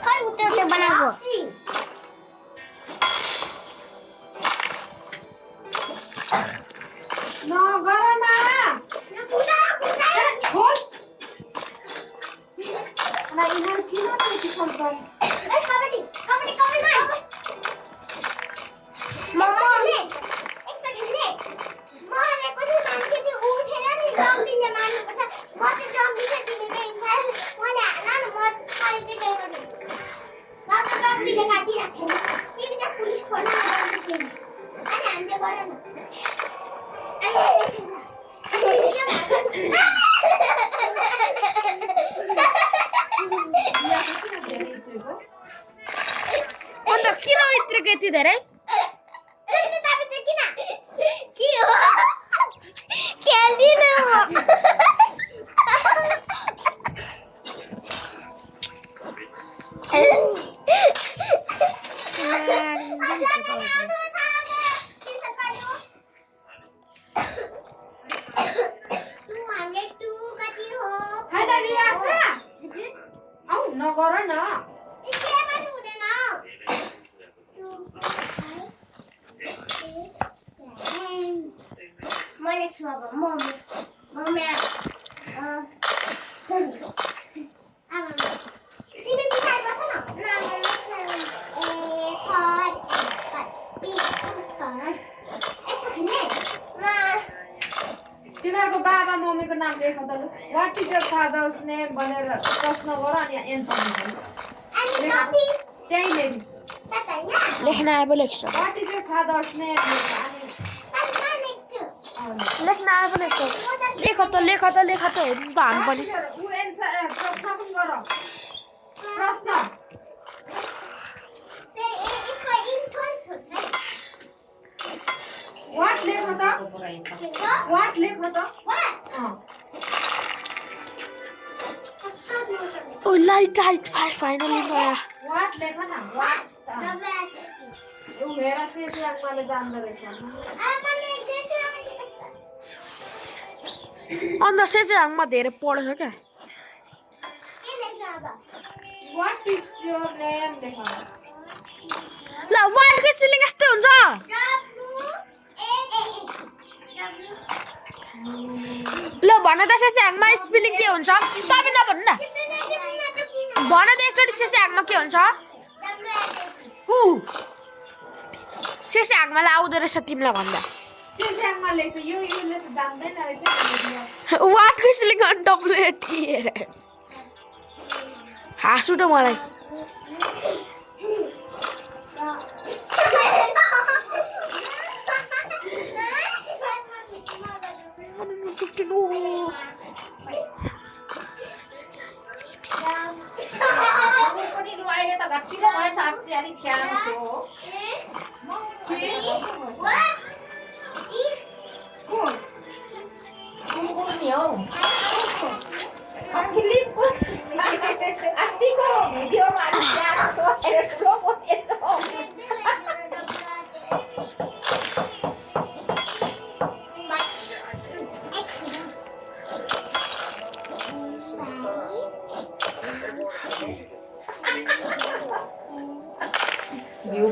खै उते बनाएको नगरमा यिनीहरू किन त्यति सक्छन् अन्त किन यत्रो यति धेरै के हो खेल्दिन नगर न मैले छु अब मम्मी तिमी पछाडि बस न तिमीहरूको बाबा मम्मीको नाम लेख त लु what is your father's name भनेर प्रश्न गर अनि एन्सर दिनु त्यही लेखिन्छ लेख्न आए लेख्छ what is your father's name लेख्न आए लेख्छ लेख त हेर्नु त हामी पनि उ एन्सर प्रश्न पनि गर प्रश्न व्हाट लेख त व्हाट लेख त ओ लाइट फाइनली गयो व्हाट लेख न व्हाट उ हेर से आमाले जान्दो रहेछ अन्त सेचेङमा धेरै पढेछ क्या व्हाट इज योर नेम लेख ल वाटको स्पेलिङ यस्तै हुन्छ ल भन त सेचेङमा स्पेलिङ के हुन्छ तपाईँ नभन्नु न भन त एकचोटि सेचेङमा के हुन्छ सेचेङमालाई आउँदो रहेछ तिमीलाई भन्दा सेचेङमा लेख्छ यो त जान्दैन रहेछ वाटको स्पेलिङ डब्लुएटी हाँसु त मलाई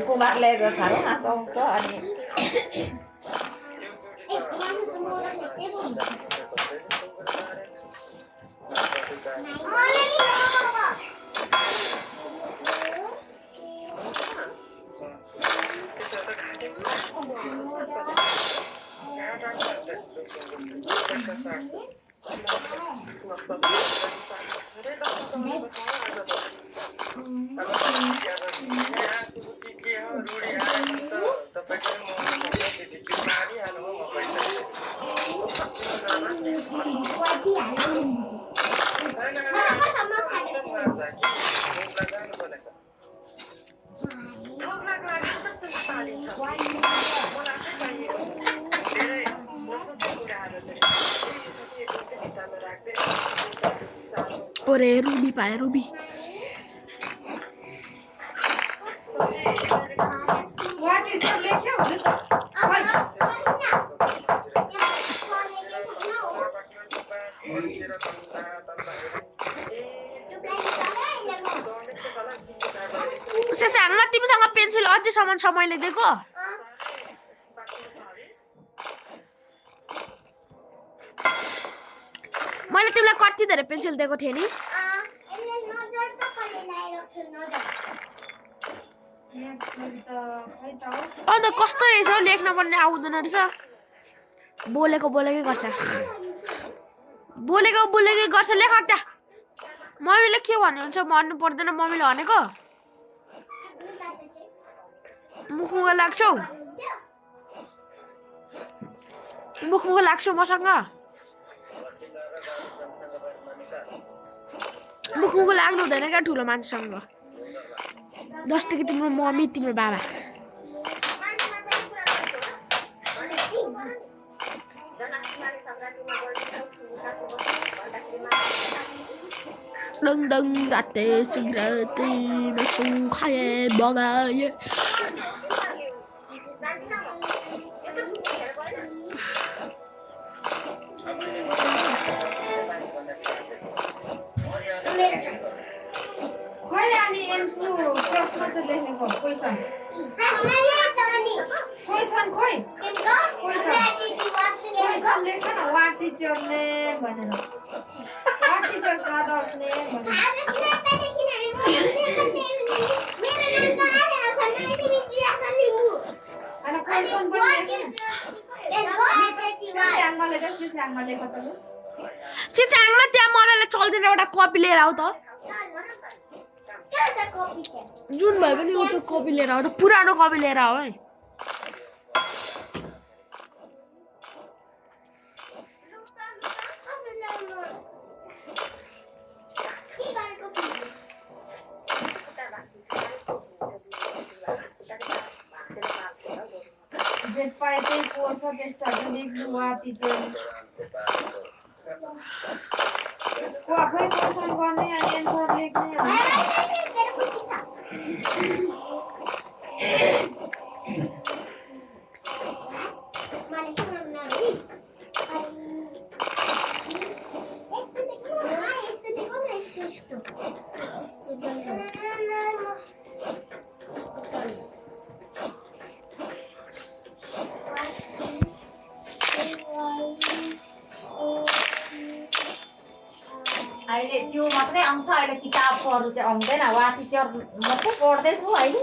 Kumarle ra saro asong to ani Ore Ruby pakai Ruby. What is your lecture? सेस्याङमा तिमीसँग पेन्सिल अझैसम्म छ मैले दिएको मैले तिमीलाई कति धेरै पेन्सिल दिएको थिएँ नि अन्त कस्तो रहेछ हौ लेख्न पनि आउँदैन रहेछ बोलेकै गर्छ बोलेकै गर्छ लेख त्यहाँ मम्मीले के भन्नुहुन्छ भन्नु पर्दैन मम्मीले भनेको मुखमुख लाग्छौ मसँग मुखमुख लाग्नु हुँदैन क्या ठुलो मान्छेसँग जस्तो कि तिम्रो मम्मी तिम्रो बाबा डङ डङ राते सिगरेटी नसु खाए बगाए खोइ अनि एन्सु प्रश्न चाहिँ लेखेको क्वेसन खोइ क्वेसन लेख न वाट टिचर नेम भनेर वाट टिचर फादर्स नेम भनेर अनि क्वेसन पनि सिस्याङमा लेख त सिस्याङमा त्यहाँ मलाई चल्दैन एउटा कपी लिएर आऊ त जुन भए पनि एउटा कपी लिएर आऊ त पुरानो कपी लिएर आऊ है जे पाए त्यही कोर्स त्यस्ताहरू लेख्नु वा टिचर को आफै क्वेसन गर्ने अनि एन्सर लेख्ने अहिले त्यो मात्रै आउँछ अहिले किताबहरू चाहिँ आउँदैन वाट टिचर मात्रै पढ्दैछु अहिले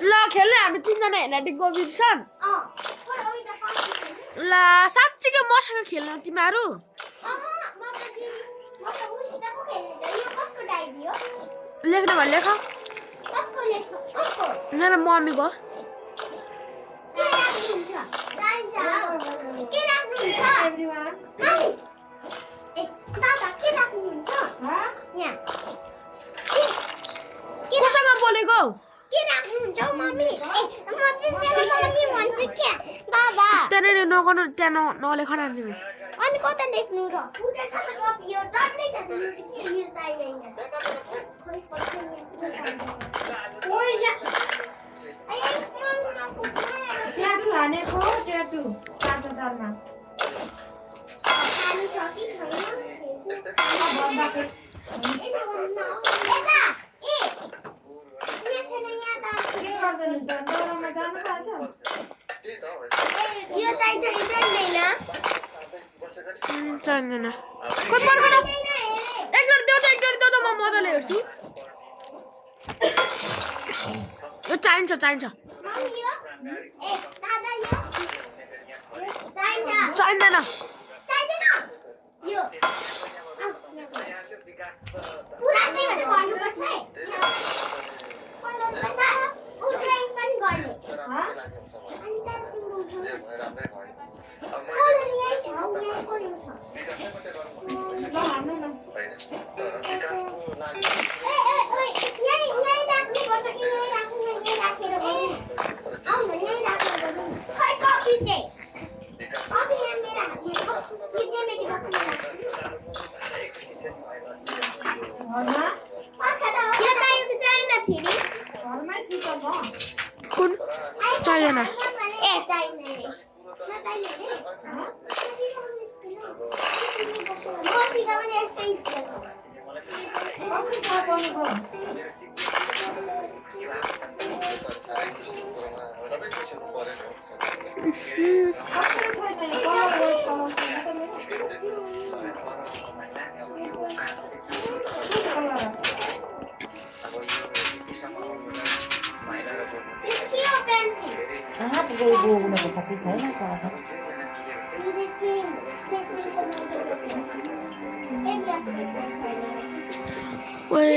ला खेल्ने हामी तीनजना हेर्ने कम्पिटिसन ला साँच्चीकै मसँग खेल्नु तिमीहरू लेख्नु भने लेख मेरो मम्मीको कोसँग बोलेको त्यहाँनिर नगर्नु त्यहाँ नलेख न तिमी अनि कता लेख्नु र ट्याटु हानेको ट्याटु 5000मा गर्दैनुहुन्छ दौरामा जानु पान्छ यो चाहिन्छ कि चाहिँदैन चाहिँदैन खोइ पर्खन एकजोडी देऊ त म मजाले हेर्छु यो चाहिन्छ मम्मी यो ए दादा यो चाहिन्छ चाहिँदैन चाहिँदैन यो पुरा चाहिँ भने गर्नुपर्छ है उठाइ पनि गर्ने हाँ अनि दार्जिलिङ उठाउने ल हाल्नु न घरमै छु त म कुन चाहिएन कसरी थाहा पाउनुभयो कसरी छैन यो कलर रेड कलर छैन त मेरो कहाँ पुगेको उनीहरूको साथी छैन त ओए